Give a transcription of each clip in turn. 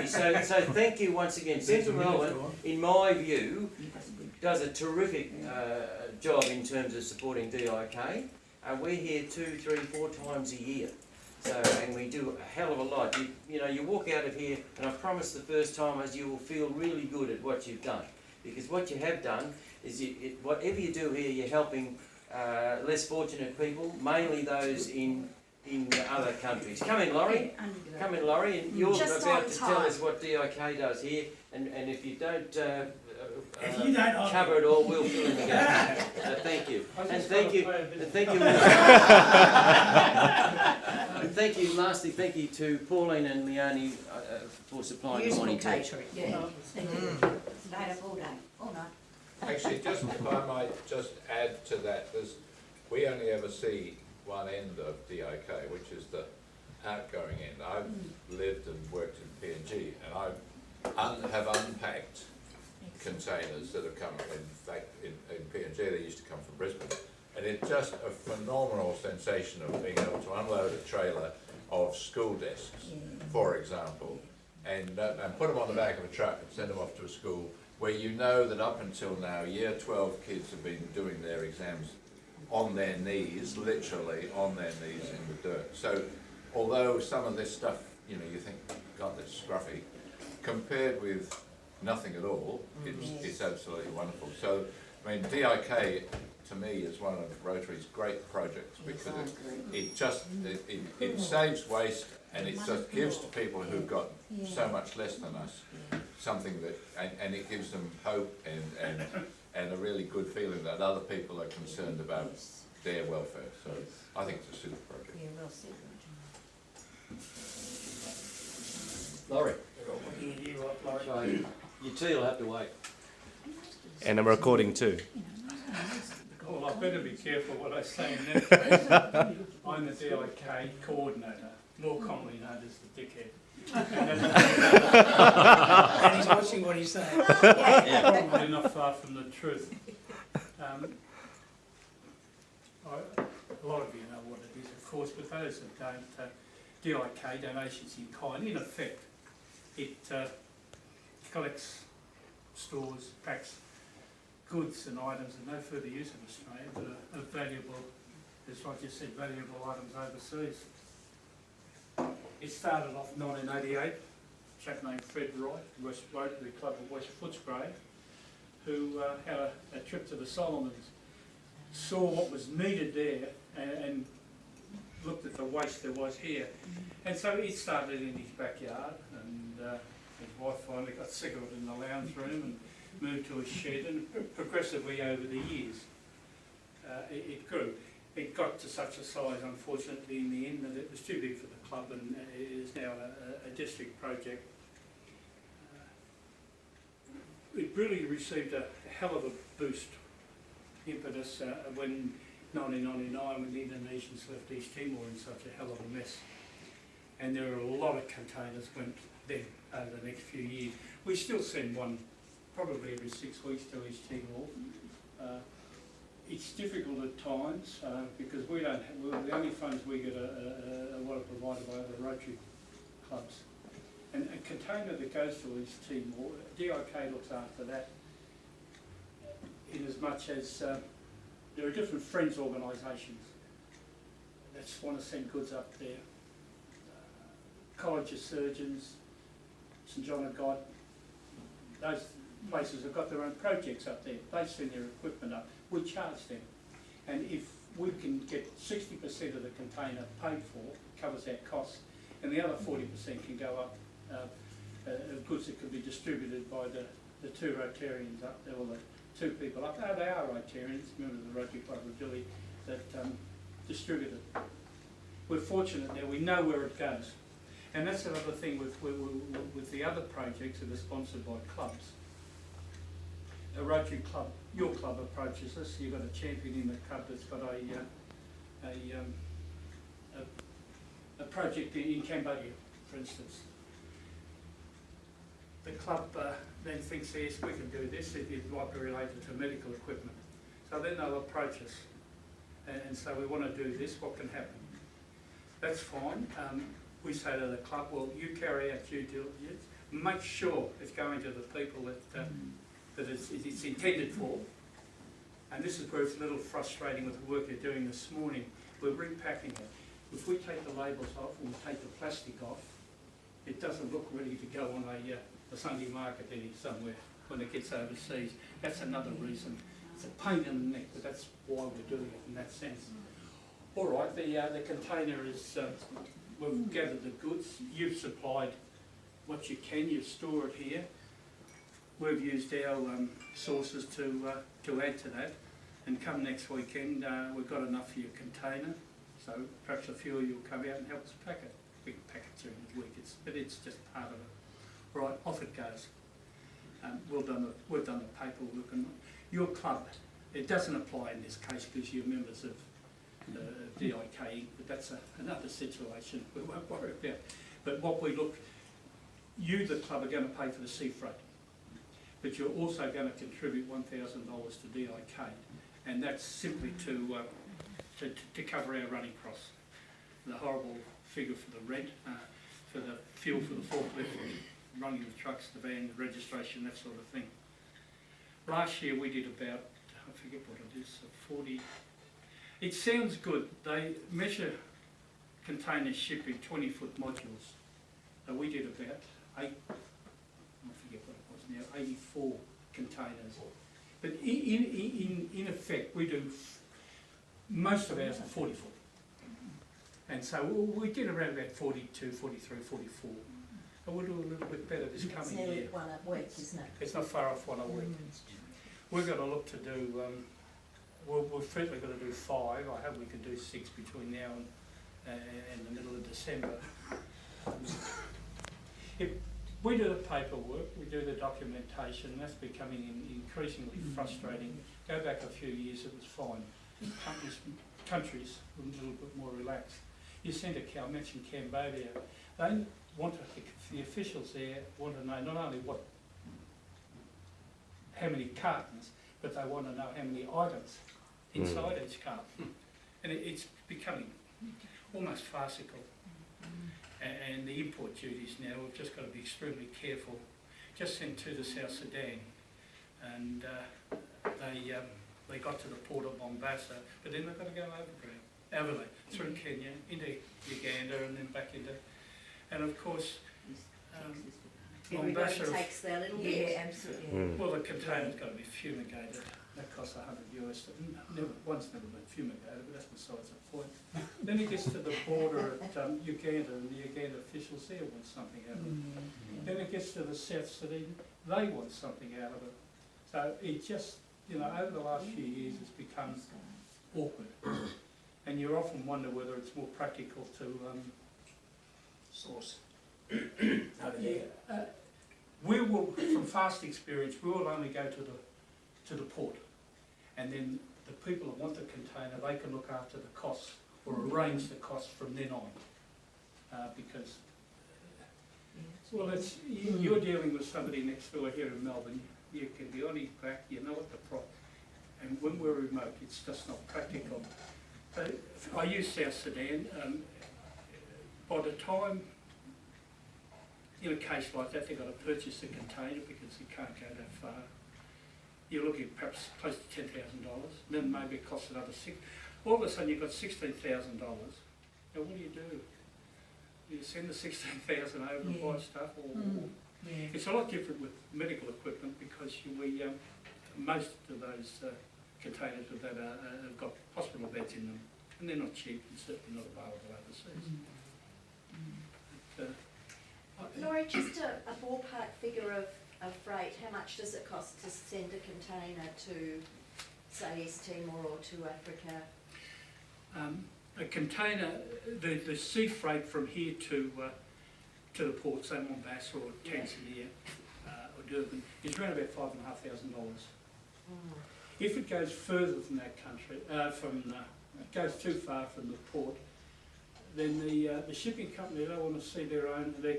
So thank you once again. Central Melbourne, in my view, does a terrific job in terms of supporting DIK. We're here 2, 3, 4 times a year. So, and we do a hell of a lot. You know, you walk out of here, and I promise the first timers you will feel really good at what you've done. Because what you have done is, whatever you do here, you're helping less fortunate people, mainly those in other countries. Come in, Laurie. Come in, Laurie, and you're about to tell us what DIK does here. And if you don't cover it all, we'll fill in the gaps. Thank you. And thank you. And thank you. And thank you. Lastly, thank you to Pauline and Leonie for supplying the morning tea. Yeah. Stayed up all day, all night. Actually, just if I might just add to that, we only ever see one end of DIK, which is the outgoing end. I've lived and worked in PNG, and I have unpacked containers that have come, in fact, in PNG, they used to come from Brisbane. And it's just a phenomenal sensation of being able to unload a trailer of school desks, for example, and put them on the back of a truck and send them off to a school where you know that up until now, year 12 kids have been doing their exams on their knees, literally on their knees in the dirt. So although some of this stuff, you know, you think, God, that's scruffy, compared with nothing at all, it's absolutely wonderful. So, I mean, DIK to me is one of Rotary's great projects because it saves waste, and it just gives to people who've got so much less than us something that, and it gives them hope and a really good feeling that other people are concerned about their welfare. So I think it's a super project. Yeah, well said, Laurie. Laurie. Your tea will have to wait. And I'm recording too. Well, I better be careful what I say in that case. I'm the DIK coordinator, more commonly known as the dickhead. And he's watching what he's saying. Probably not far from the truth. A lot of you know what it is, of course, but those that don't, DIK, donations in kind, in effect, it collects, stores, packs goods and items of no further use in Australia, but are valuable, as I just said, valuable items overseas. It started off in 1988, a chap named Fred Wright, Rotary Club of West Footscray, who had a trip to the Solomons, saw what was needed there and looked at the waste there was here. And so it started in his backyard, and his wife finally got sick of it in the lounge room and moved to a shed, and progressively over the years it grew. It got to such a size, unfortunately, in the end that it was too big for the club, and it is now a district project. It really received a hell of a boost, impetus, when 1999, when the Indonesians left East Timor in such a hell of a mess. And there are a lot of containers went then over the next few years. We still send one probably every 6 weeks to East Timor. It's difficult at times because we don't have, the only funds we get are what are provided by other Rotary clubs. And a container that goes to East Timor, DIK looks after that, in as much as there are different friends organisations that want to send goods up there. College of Surgeons, St John of God, those places have got their own projects up there. They send their equipment up. We charge them. And if we can get 60% of the container paid for, covers our costs, and the other 40% can go up of goods that can be distributed by the two Rotarians up there, or the two people up there. They are Rotarians, members of the Rotary Club of Dili, that distribute it. We're fortunate there, we know where it goes. And that's another thing with the other projects that are sponsored by clubs. A Rotary club, your club approaches us, you've got a champion in the club that's got a project in Cambodia, for instance. The club then thinks, yes, we can do this, it might be related to medical equipment. So then they'll approach us and say, we want to do this, what can happen? That's fine. we say to the club, well, you carry out due diligence, make sure it's going to the people that it's intended for. And this is where it's a little frustrating with the work you're doing this morning. We're repacking it. If we take the labels off and we take the plastic off, it doesn't look ready to go on a Sunday market somewhere when it gets overseas. That's another reason. It's a pain in the neck, but that's why we're doing it in that sense. All right, the container is, we've gathered the goods. You've supplied what you can, you store it here. We've used our sources to add to that. And come next weekend, we've got enough for your container. So perhaps a few of you will come out and help us pack it. We can pack it during the week, but it's just part of it. Right, off it goes. We've done the paperwork, and your club, it doesn't apply in this case because you're members of DIK, but that's another situation we won't worry about. But what we look, you, the club, are going to pay for the sea freight, but you're also going to contribute $1,000 to DIK, and that's simply to cover our running costs. The horrible figure for the rent, for the fuel for the forklift, running the trucks, the van, the registration, that sort of thing. Last year we did about, I forget what it is, 40. It sounds good. They measure containers shipped in 20-foot modules. So we did about I forget what it was now, 84 containers. But in effect, we do, most of ours are 40 foot. And so we did around about 42, 43, 44. And we'll do a little bit better this coming year. It's nearly one a week, isn't it? It's not far off one a week. We're going to look to do, we're certainly going to do 5. I hope we can do 6 between now and the middle of December. If we do the paperwork, we do the documentation, and that's becoming increasingly frustrating. Go back a few years, it was fine. Countries were a little bit more relaxed. You send a cow, I mentioned Cambodia, they want the officials there want to know not only how many cartons, but they want to know how many items inside each carton. And it's becoming almost farcical. And the import duties now, we've just got to be extremely careful. Just sent to the South Sudan, and they got to the port of Mombasa, but then they've got to go overland through Kenya, into Uganda, and then back into, and of course, Everybody Mombasa, takes their little bit. Yeah, absolutely. well, the container's got to be fumigated. That costs $100. One's never been fumigated, but that's besides the point. Then it gets to the border at Uganda, and the Uganda officials there want something out of it. Then it gets to the South Sudan, they want something out of it. So it just, over the last few years, it's become awkward. And you often wonder whether it's more practical to Source. we will, from past experience, we will only go to the port, and then the people that want the container, they can look after the costs or arrange the costs from then on, because well, you're dealing with somebody next door here in Melbourne. You can be on his back, you know what the price, and when we're remote, it's just not practical. I use South Sudan. By the time, in a case like that, they've got to purchase a container because you can't go that far. You're looking at perhaps close to $10,000. Then maybe it costs another $6,000. All of a sudden, you've got $16,000. Now, what do? You send the $16,000 over to buy stuff, or it's a lot different with medical equipment because most of those containers with that have got hospital beds in them, and they're not cheap and certainly not available overseas. Laurie, just a ballpark figure of freight, how much does it cost to send a container to, say, East Timor or to Africa? A container, the sea freight from here to the port, say Mombasa or Tanzania or Durban, is around about $5,500. If it goes further from that country, it goes too far from the port, then the shipping company don't want to see their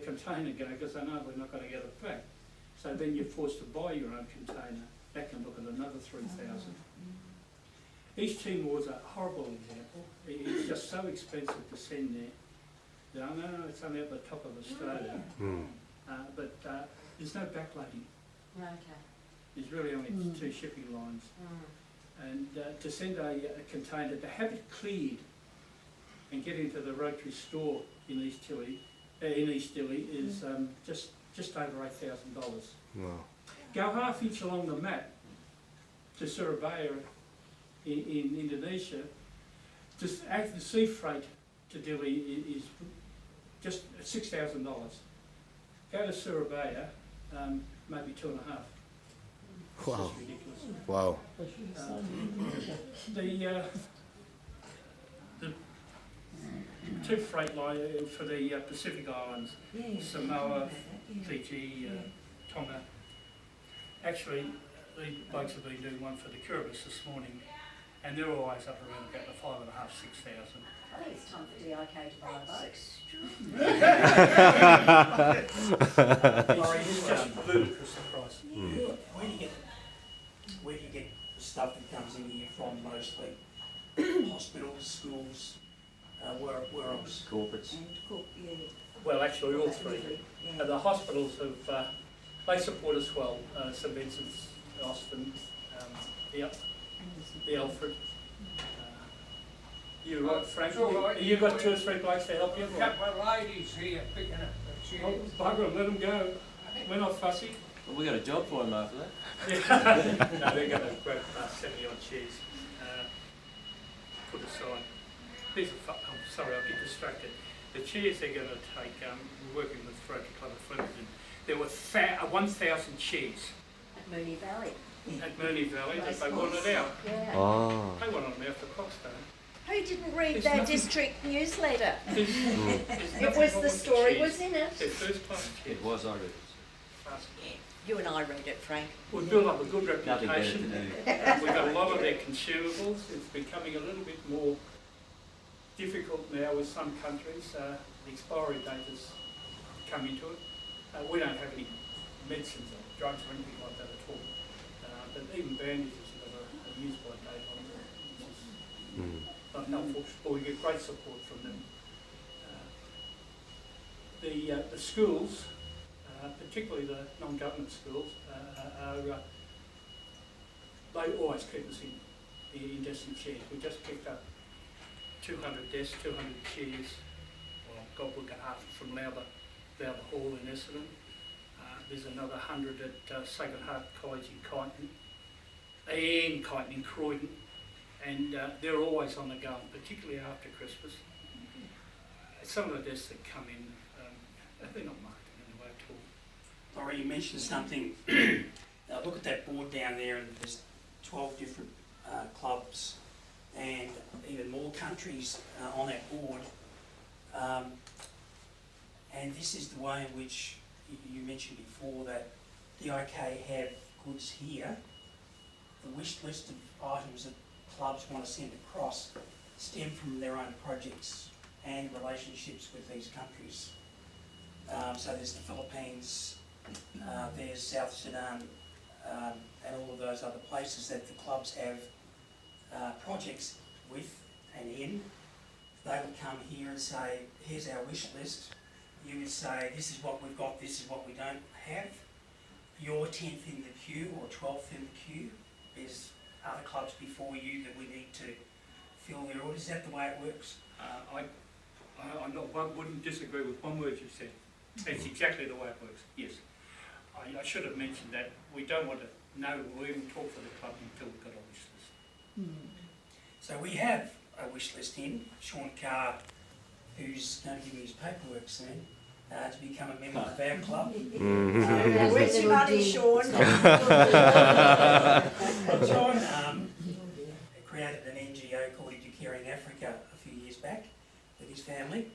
container go because they know we're not going to get it back. So then you're forced to buy your own container. That can look at another $3,000. East Timor is a horrible example. It's just so expensive to send there No, it's only at the top of Australia. But there's no backloading. Okay. There's really only two shipping lines. And to send a container, to have it cleared and get into the Rotary store in East Dili is just over $8,000. Wow. Go half inch along the map to Surabaya in Indonesia. Just add the sea freight to Dili is just $6,000. Go to Surabaya, maybe 2.5. It's Wow. just ridiculous. Wow. The two freight lines for the Pacific Islands, Samoa, Fiji, Tonga. Actually, the blokes have been doing one for the Kiribati this morning, and they're always up around about the 5,500 to 6,000. I think it's time for DIK to buy a boat. It's just ludicrous, the price. Where do you get the stuff that comes in here from mostly? Hospitals, schools, where else? Corporates. Well, actually, all three. The hospitals have, they support us well. St Vincent's, Austin, the Alfred. You right, Frank? You got 2 or 3 blokes to help you? Couple of ladies here picking up the Oh, chairs. bugger 'em, let them go. We're not fussy. Well, we got a job for him after that. No, they're going to grab 70 odd chairs. Put aside. These are, I'm sorry, I'll get distracted. The chairs they're going to take, we're working with Rotary Club of Flemington. There were 1,000 chairs At Moonee Valley. at Moonee Valley that they wanted out. Yeah. Oh. They wanted them out for Croxstone. Who didn't read There's their nothing- district newsletter? There's It nothing was wrong the with story chairs. was in it. They're first class chairs. It was, I read it. Fast. You and I read it, Frank. We built up a good Nothing better to reputation. do. We've got a lot of their consumables. It's becoming a little bit more difficult now with some countries. The expiry date has come into it. We don't have any medicines or drugs or anything like that at all. But even bandages have got a use-by date on them, which is not helpful. But we get great support from them. The schools, particularly the non-government schools, they always keep us in decent chairs. We just picked up 200 desks, 200 chairs. Well, God, we got half from Lowther Hall in Essendon. There's another 100 at Sacred Heart College in Croydon. And they're always on the go, particularly after Christmas. Some of the desks that come in, they're not marked in any way at all. Laurie, you mentioned something. Look at that board down there, and there's 12 different clubs and even more countries on that board. And this is the way in which you mentioned before that DIK have goods here. The wish list of items that clubs want to send across stem from their own projects and relationships with these countries. So there's the Philippines, there's South Sudan, and all of those other places that the clubs have projects with and in. They would come here and say, here's our wish list. You would say, this is what we've got, this is what we don't have. You're 10th in the queue or 12th in the queue. There's other clubs before you that we need to fill their orders. Is that the way it works? Wouldn't disagree with one word you said. That's exactly the way it works, yes. I should have mentioned that. We don't want to know or even talk to the club until we've got a wish list. So we have a wish list in. Sean Carr, who's going to give me his paperwork soon, to become a member of our club. Where's your money, Sean? John created an NGO called Educaring Africa a few years back with his family,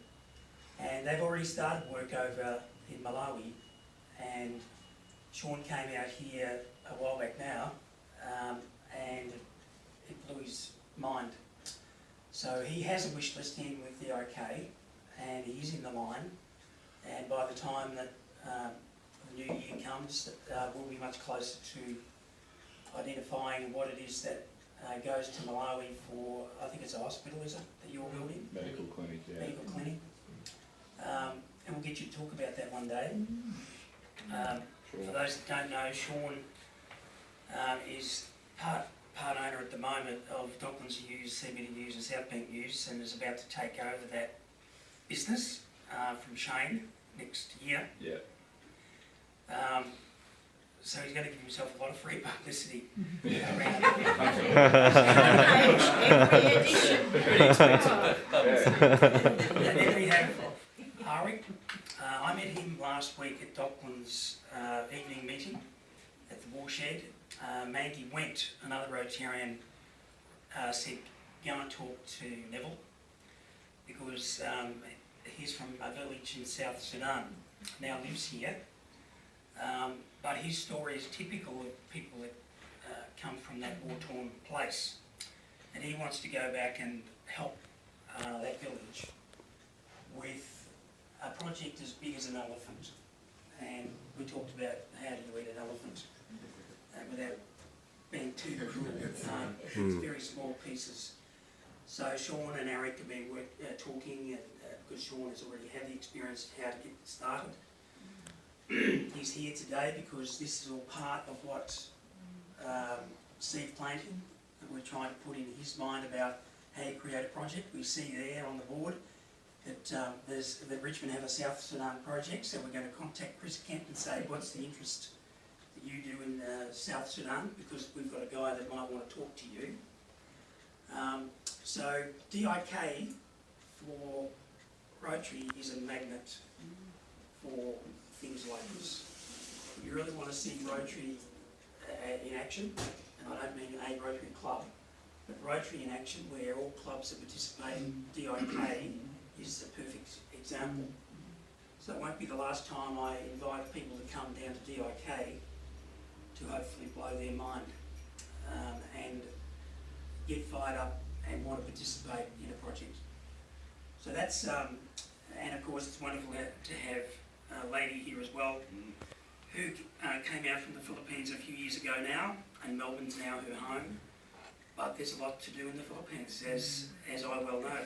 and they've already started work over in Malawi, and Sean came out here a while back now, and it blew his mind. So he has a wish list in with the DIK, and he is in the line, and by the time that the new year comes, we'll be much closer to identifying what it is that goes to Malawi for, I think it's a hospital, is it, that you're building? Medical clinic, yeah. Medical clinic. And we'll get you to talk about that one day. For those that don't know, Sean is part owner at the moment of Docklands News, CBD News and South Bank News, and is about to take over that business from Shane next year. Yeah. So he's going to give himself a lot of free publicity Every edition. And then we have Arik. I met him last week at Docklands evening meeting at the Warshed. Maggie Went, another Rotarian, said go and talk to Neville because he's from a village in South Sudan, now lives here. But his story is typical of people that come from that war-torn place. And he wants to go back and help that village with a project as big as an elephant. And we talked about how do you eat an elephant without being too cruel. It's very small pieces. So Sean and Eric have been talking, and because Sean has already had the experience of how to get started. He's here today because this is all part of what seed planting that we're trying to put in his mind about how you create a project. We see there on the board that that Richmond have a South Sudan project, so we're going to contact Chris Kent and say what's the interest that you do in South Sudan, because we've got a guy that might want to talk to you. So DIK for Rotary is a magnet for things like this. If you really want to see Rotary in action, and I don't mean a Rotary club, but Rotary in action where all clubs are participating, DIK is a perfect example. So it won't be the last time I invite people to come down to DIK to hopefully blow their mind and get fired up and want to participate in a project. So that's, and of course it's wonderful to have a lady here as well who came out from the Philippines a few years ago now, and Melbourne's now her home. But there's a lot to do in the Philippines, as I well know,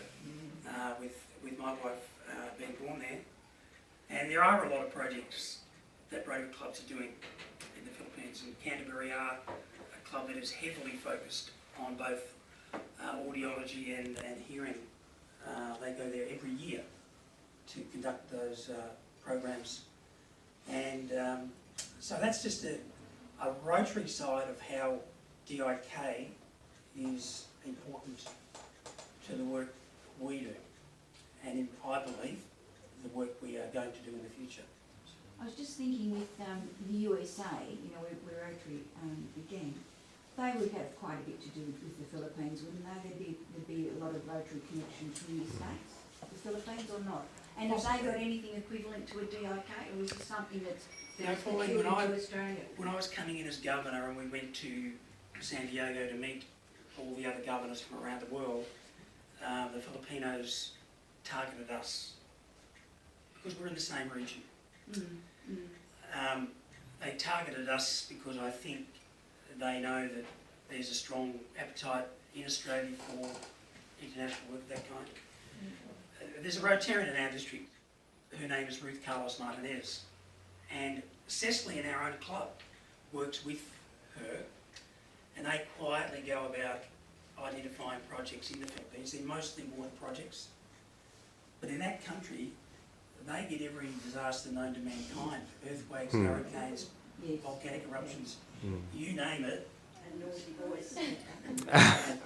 with my wife being born there. And there are a lot of projects that Rotary clubs are doing in the Philippines, and Canterbury are a club that is heavily focused on both audiology and hearing. They go there every year to conduct those programs. And so that's just a Rotary side of how DIK is important to the work we do, and I believe the work we are going to do in the future. I was just thinking with the USA, you know, where Rotary began, they would have quite a bit to do with the Philippines, wouldn't they? There'd be a lot of Rotary connections from the States, the Philippines, or not? And have they got anything equivalent to a DIK, or is it something that's peculiar to Australia? When I was coming in as governor and we went to San Diego to meet all the other governors from around the world, the Filipinos targeted us because we're in the same region. They targeted us because I think they know that there's a strong appetite in Australia for international work of that kind. There's a Rotarian in our district, her name is Ruth Carlos Martinez, and Cecily in our own club works with her, and they quietly go about identifying projects in the Philippines. They're mostly water projects, but in that country they get every disaster known to mankind: earthquakes, hurricanes, volcanic eruptions, you name it. And naughty boys.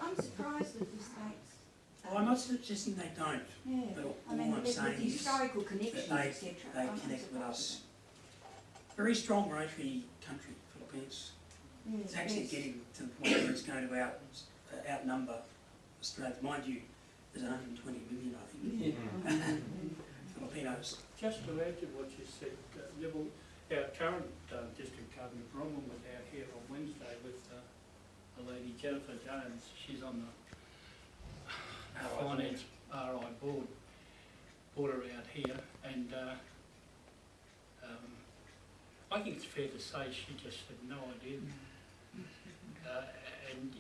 I'm surprised that the States... Well, I'm not suggesting they don't, Yeah, but all I mean, I'm with saying is historical that connections, they etc. connect with us. Very strong Rotary country, Philippines. Yeah, It's actually yes. getting to the point where it's going to outnumber Australia. Mind you, there's 120 million, I think, Filipinos. Just to add to what you said, Neville, our current District Governor Bronwyn was out here on Wednesday with the lady Jennifer Jones. She's on the Finance RI board. Brought her out here, and I think it's fair to say she just had no idea. And